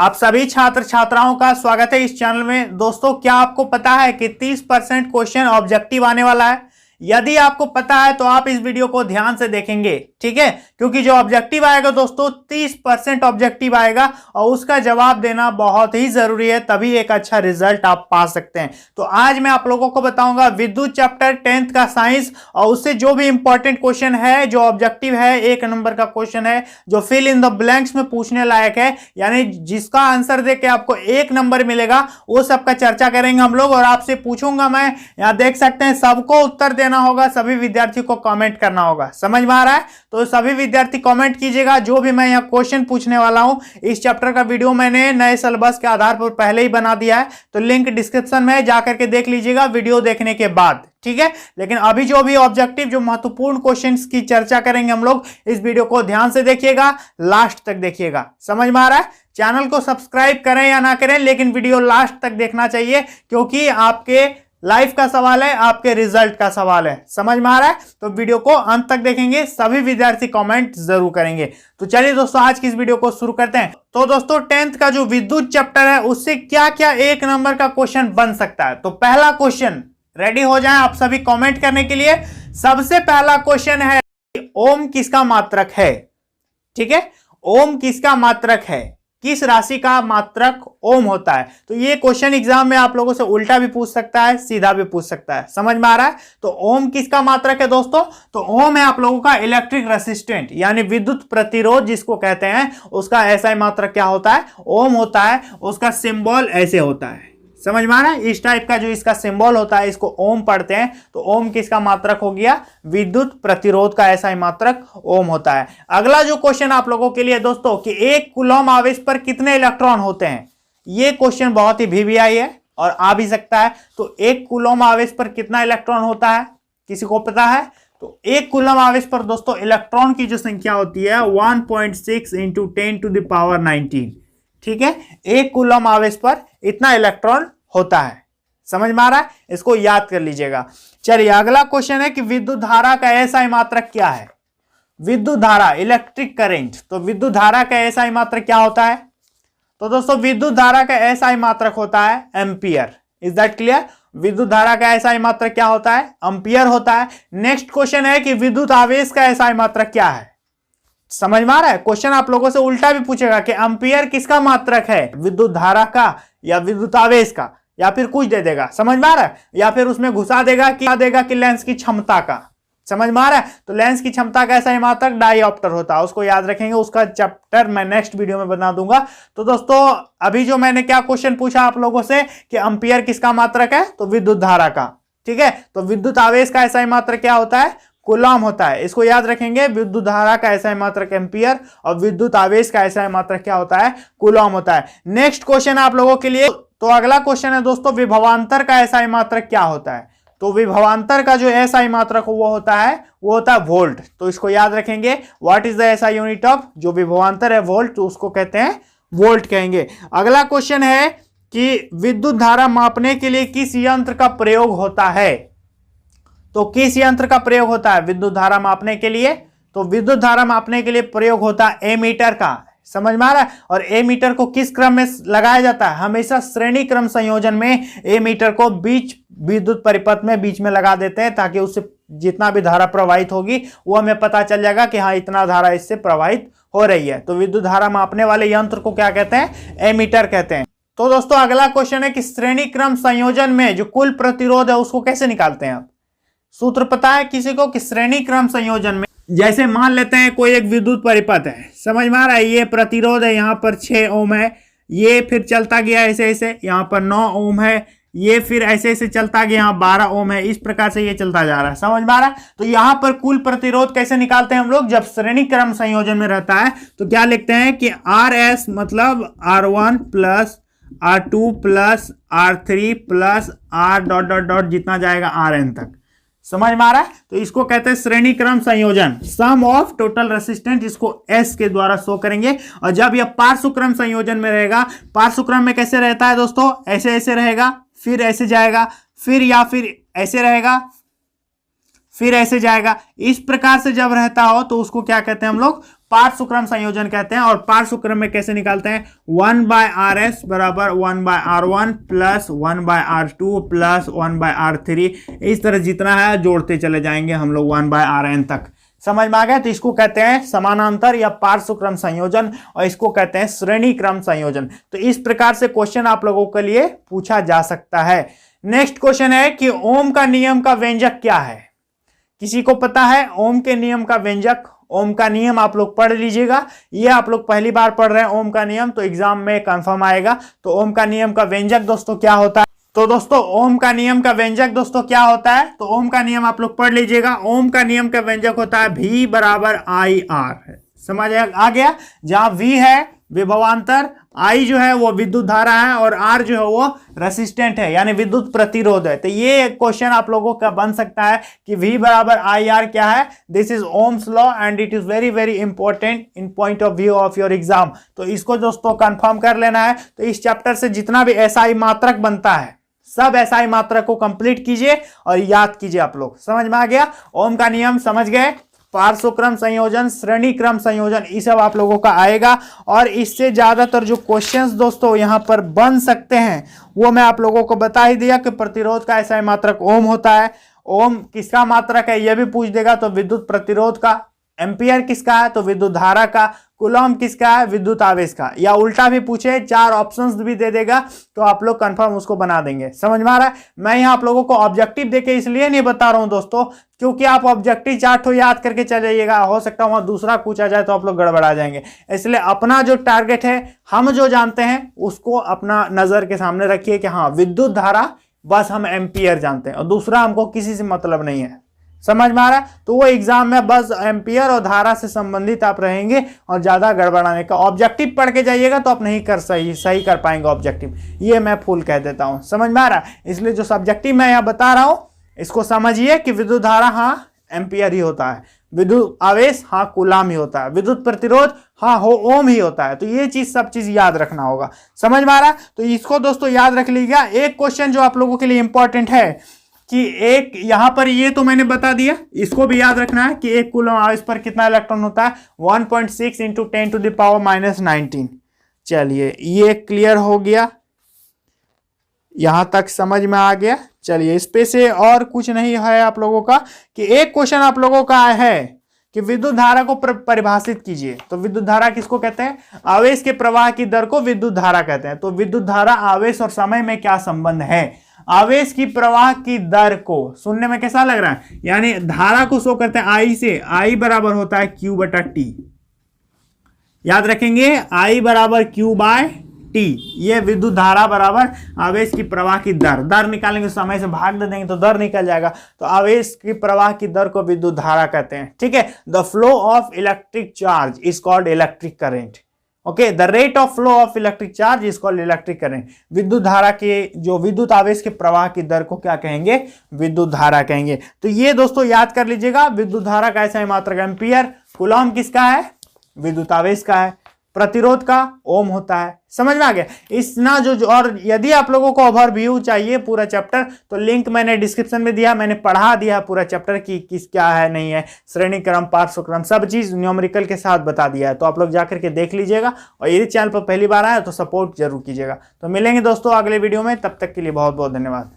आप सभी छात्र छात्राओं का स्वागत है इस चैनल में। दोस्तों, क्या आपको पता है कि 30% क्वेश्चन ऑब्जेक्टिव आने वाला है? यदि आपको पता है तो आप इस वीडियो को ध्यान से देखेंगे, ठीक है, क्योंकि जो ऑब्जेक्टिव आएगा दोस्तों 30% ऑब्जेक्टिव आएगा और उसका जवाब देना बहुत ही जरूरी है, तभी एक अच्छा रिजल्ट आप पा सकते हैं। तो आज मैं आप लोगों को बताऊंगा विद्युत चैप्टर 10th का साइंस और उससे जो भी इंपॉर्टेंट क्वेश्चन है, जो ऑब्जेक्टिव है, 1 नंबर का क्वेश्चन है, जो फिल इन द ब्लैंक्स में पूछने लायक है, यानी जिसका आंसर देके आपको 1 नंबर मिलेगा, वो सबका चर्चा करेंगे हम लोग। और आपसे पूछूंगा मैं, यहां देख सकते हैं, सबको उत्तर देना होगा, सभी विद्यार्थी को कमेंट करना होगा। समझ में आ रहा है? तो सभी विद्यार्थी कमेंट कीजिएगा जो भी मैं यहां क्वेश्चन पूछने वाला हूं। इस चैप्टर का वीडियो मैंने नए सिलेबस के आधार पर पहले ही बना दिया है, तो लिंक डिस्क्रिप्शन में जाकर के देख लीजिएगा वीडियो देखने के बाद, ठीक है। लेकिन अभी जो भी ऑब्जेक्टिव, जो महत्वपूर्ण क्वेश्चंस की चर्चा करेंगे हम लोग, इस वीडियो को ध्यान से देखिएगा, लास्ट तक देखिएगा। समझ में आ रहा है? चैनल को सब्सक्राइब करें या ना करें, लेकिन वीडियो लास्ट तक देखना चाहिए, क्योंकि आपके लाइफ का सवाल है, आपके रिजल्ट का सवाल है। समझ में आ रहा है? तो वीडियो को अंत तक देखेंगे, सभी विद्यार्थी कमेंट जरूर करेंगे। तो चलिए दोस्तों, आज की इस वीडियो को शुरू करते हैं। तो दोस्तों, 10th का जो विद्युत चैप्टर है, उससे क्या क्या 1 नंबर का क्वेश्चन बन सकता है। तो पहला क्वेश्चन, रेडी हो जाएं आप सभी कमेंट करने के लिए। सबसे पहला क्वेश्चन है, ओम किसका मात्रक है? ठीक है, ओम किसका मात्रक है? किस राशि का मात्रक ओम होता है? तो ये क्वेश्चन एग्जाम में आप लोगों से उल्टा भी पूछ सकता है, सीधा भी पूछ सकता है। समझ में आ रहा है? तो ओम किसका मात्रक है दोस्तों? तो ओम है आप लोगों का इलेक्ट्रिक रेसिस्टेंट, यानी विद्युत प्रतिरोध जिसको कहते हैं, उसका ऐसा मात्रक क्या होता है? ओम होता है। उसका सिंबल ऐसे होता है। समझ में आ रहा है? इस टाइप का जो इसका सिंबल होता है, इसको ओम पढ़ते हैं। तो ओम किसका मात्रक हो गया? विद्युत प्रतिरोध का ऐसा ही मात्रक ओम होता है। अगला जो क्वेश्चन आप लोगों के लिए दोस्तों, कि 1 कूलम आवेश पर कितने इलेक्ट्रॉन होते हैं? ये क्वेश्चन बहुत ही VVI है और आ भी सकता है। तो 1 कूलम आवेश पर कितना इलेक्ट्रॉन होता है, किसी को पता है? तो 1 कूलम आवेश पर दोस्तों इलेक्ट्रॉन की जो संख्या होती है 1.6 × 10⁻19। ठीक है, 1 कूलम आवेश पर इतना इलेक्ट्रॉन होता है। समझ में आ रहा है? इसको याद कर लीजिएगा। चलिए, अगला क्वेश्चन है कि विद्युत धारा का एसआई मात्रक क्या है? विद्युत धारा, इलेक्ट्रिक करंट। तो विद्युत धारा का एसआई मात्रक क्या होता है? तो दोस्तों, विद्युत धारा का एसआई मात्रक होता है एम्पियर। Is that clear? विद्युत धारा का एसआई मात्रक क्या होता है? एम्पियर होता है। नेक्स्ट क्वेश्चन है कि विद्युत आवेश का एसआई मात्रक क्या है? समझ में आ रहा है? क्वेश्चन आप लोगों से उल्टा भी पूछेगा कि एम्पियर किसका मात्रक है, विद्युत धारा का या विद्युत आवेश का, या फिर कुछ दे देगा। समझ में आ रहा है? या फिर उसमें घुसा देगा कि लेंस की क्षमता का। समझ में आ रहा है? तो लेंस की क्षमता का ऐसा ही मात्रक डायोप्टर होता है, उसको याद रखेंगे। उसका चैप्टर मैं नेक्स्ट वीडियो में बना दूंगा। तो दोस्तों, अभी जो मैंने क्या क्वेश्चन पूछा आप लोगों से कि एम्पियर किसका मात्रक है, तो विद्युत धारा का। ठीक है, तो विद्युत आवेश का ऐसा ही मात्रक क्या होता है? कूलम होता है। इसको याद रखेंगे, विद्युत धारा का ऐसा मात्रक एम्पियर और विद्युत आवेश का ऐसा मात्रक क्या होता है? कूलम होता है। नेक्स्ट क्वेश्चन आप लोगों के लिए, तो अगला क्वेश्चन है दोस्तों, विभवांतर का ऐसा मात्रक क्या होता है? तो विभवांतर का जो ऐसा मात्रक वो होता है वोल्ट। तो इसको याद रखेंगे, व्हाट इज द ऐसा यूनिट ऑफ, जो विभवांतर है वोल्ट, तो उसको कहते हैं वोल्ट कहेंगे। अगला क्वेश्चन है कि विद्युत धारा मापने के लिए किस यंत्र का प्रयोग होता है? तो किस यंत्र का प्रयोग होता है विद्युत धारा मापने के लिए? तो विद्युत धारा मापने के लिए प्रयोग होता है एमीटर का। समझ में आ रहा है? और एमीटर को किस क्रम में लगाया जाता है? हमेशा श्रेणी क्रम संयोजन में एमीटर को बीच विद्युत परिपथ में बीच में लगा देते हैं, ताकि उससे जितना भी धारा प्रवाहित होगी वो हमें पता चल जाएगा कि हाँ, इतना धारा इससे प्रवाहित हो रही है। तो विद्युत धारा मापने वाले यंत्र को क्या कहते हैं? एमीटर कहते हैं। तो दोस्तों, अगला क्वेश्चन है कि श्रेणी क्रम संयोजन में जो कुल प्रतिरोध है उसको कैसे निकालते हैं आप? सूत्र पता है किसी को कि श्रेणी क्रम संयोजन में, जैसे मान लेते हैं कोई एक विद्युत परिपथ है, समझ में आ रहा है? ये प्रतिरोध है, यहाँ पर 6 ओम है, ये फिर चलता गया ऐसे ऐसे, यहाँ पर 9 ओम है, ये फिर ऐसे ऐसे चलता गया, यहाँ 12 ओम है, इस प्रकार से ये चलता जा रहा है। समझ में आ रहा है? तो यहाँ पर कुल प्रतिरोध कैसे निकालते हैं हम लोग? जब श्रेणी क्रम संयोजन में रहता है तो क्या लिखते हैं कि RS मतलब R1 plus R2 plus R3 plus R ... जितना जाएगा RN तक। समझ में आ रहा है? तो इसको कहते हैं श्रेणी क्रम संयोजन, सम ऑफ टोटल रेसिस्टेंस, इसको S के द्वारा शो करेंगे। और जब यह पार्श्व क्रम संयोजन में रहेगा, पार्श्व क्रम में कैसे रहता है दोस्तों? ऐसे ऐसे रहेगा, फिर ऐसे जाएगा, फिर या फिर ऐसे रहेगा, फिर ऐसे जाएगा। इस प्रकार से जब रहता हो तो उसको क्या कहते हैं हम लोग? पार्श्वक्रम संयोजन कहते हैं। और पार्श्वक्रम में कैसे निकालते हैं, 1/RS बराबर 1/R1 plus 1/R2 plus 1/R3, इस तरह जितना है जोड़ते चले जाएंगे हम लोग 1/Rn तक। समझ में आ गया। तो इसको कहते हैं समानांतर या पार्श्वक्रम संयोजन और इसको कहते हैं श्रेणी क्रम संयोजन। तो इस प्रकार से क्वेश्चन आप लोगों के लिए पूछा जा सकता है। नेक्स्ट क्वेश्चन है कि ओम का नियम का व्यंजक क्या है। किसी को पता है ओम के नियम का व्यंजक? ओम का नियम आप लोग पढ़ लीजिएगा, ये आप लोग पहली बार पढ़ रहे हैं ओम का नियम, तो एग्जाम में कंफर्म आएगा। तो ओम का नियम का व्यंजक दोस्तों क्या होता है? तो दोस्तों ओम का नियम का व्यंजक दोस्तों क्या होता है? तो ओम का नियम आप लोग पढ़ लीजिएगा। ओम का नियम का व्यंजक होता है V बराबर IR। समझ आ गया। जहां V है विभवांतर, I जो है वो विद्युत धारा है और R जो है वो रेसिस्टेंट है यानी विद्युत प्रतिरोध है। तो ये क्वेश्चन आप लोगों का बन सकता है कि V बराबर IR क्या है। This is Ohm's law and it is very very important in point of view of your exam. तो इसको दोस्तों कंफर्म कर लेना है। तो इस चैप्टर से जितना भी SI मात्रक बनता है सब SI मात्रक को कंप्लीट कीजिए और याद कीजिए आप लोग। समझ में आ गया। ओम का नियम समझ गए, पार्श्वक्रम संयोजन, श्रेणी क्रम संयोजन, ये सब आप लोगों का आएगा। और इससे ज्यादातर जो क्वेश्चंस दोस्तों यहां पर बन सकते हैं वो मैं आप लोगों को बता ही दिया कि प्रतिरोध का SI मात्रक ओम होता है। ओम किसका मात्रक है यह भी पूछ देगा, तो विद्युत प्रतिरोध का। एम्पियर किसका है, तो विद्युत धारा का। कूलम किसका है, विद्युत आवेश का। या उल्टा भी पूछे, 4 ऑप्शंस भी दे देगा तो आप लोग कंफर्म उसको बना देंगे। समझ में आ रहा है। मैं यहाँ आप लोगों को ऑब्जेक्टिव देके इसलिए नहीं बता रहा हूं दोस्तों क्योंकि आप ऑब्जेक्टिव 4 ठो याद करके चले जाइएगा, हो सकता है वहां दूसरा पूछा जाए तो आप लोग गड़बड़ा जाएंगे। इसलिए अपना जो टारगेट है, हम जो जानते हैं उसको अपना नजर के सामने रखिए कि हाँ विद्युत धारा बस हम एम्पियर जानते हैं और दूसरा हमको किसी से मतलब नहीं है। समझ में आ रहा है। तो वो एग्जाम में बस एम्पियर और धारा से संबंधित आप रहेंगे और ज्यादा गड़बड़ाने का। ऑब्जेक्टिव पढ़ के जाइएगा तो आप नहीं कर सही कर पाएंगे ऑब्जेक्टिव, ये मैं फुल कह देता हूं। समझ में आ रहा है। इसलिए जो सब्जेक्टिव मैं यहाँ बता रहा हूं इसको समझिए कि विद्युत धारा हाँ एम्पियर ही होता है, विद्युत आवेश हाँ कूलम ही होता है, विद्युत प्रतिरोध हाँ हो ओम ही होता है। तो ये चीज सब चीज याद रखना होगा। समझ में आ रहा है। तो इसको दोस्तों याद रख लीजिएगा। एक क्वेश्चन जो आप लोगों के लिए इंपॉर्टेंट है कि एक यहां पर ये तो मैंने बता दिया, इसको भी याद रखना है कि एक कूलम आवेश पर कितना इलेक्ट्रॉन होता है, 1.6 × 10⁻⁻19। चलिए ये क्लियर हो गया, यहां तक समझ में आ गया। चलिए इस पे से और कुछ नहीं है आप लोगों का कि एक क्वेश्चन आप लोगों का है कि विद्युत धारा को परिभाषित कीजिए। तो विद्युत धारा किसको कहते हैं, आवेश के प्रवाह की दर को विद्युत धारा कहते हैं। तो विद्युत धारा, आवेश और समय में क्या संबंध है। आवेश की प्रवाह की दर को सुनने में कैसा लग रहा है, यानी धारा को शो करते हैं I से। I बराबर होता है Q/T। याद रखेंगे I बराबर Q/T। ये विद्युत धारा बराबर आवेश की प्रवाह की दर। दर निकालेंगे समय से भाग दे देंगे तो दर निकल जाएगा। तो आवेश की प्रवाह की दर को विद्युत धारा कहते हैं। ठीक है। The flow of electric charge is called electric current. Okay, the rate of flow of electric charge is called electric current. विद्युत धारा के जो विद्युत आवेश के प्रवाह की दर को क्या कहेंगे, विद्युत धारा कहेंगे। तो ये दोस्तों याद कर लीजिएगा। विद्युत धारा का SI मात्रक एम्पियर, कूलम किसका है, विद्युत आवेश का है, प्रतिरोध का ओम होता है। समझ में आ गया। इतना जो और यदि आप लोगों को ओवरव्यू चाहिए पूरा चैप्टर तो लिंक मैंने डिस्क्रिप्शन में दिया, मैंने पढ़ा दिया पूरा चैप्टर की किस क्या है नहीं है, श्रेणी क्रम पार्श्वक्रम सब चीज न्यूमेरिकल के साथ बता दिया है। तो आप लोग जाकर के देख लीजिएगा और यदि चैनल पर पहली बार आया तो सपोर्ट जरूर कीजिएगा। तो मिलेंगे दोस्तों अगले वीडियो में, तब तक के लिए बहुत बहुत धन्यवाद।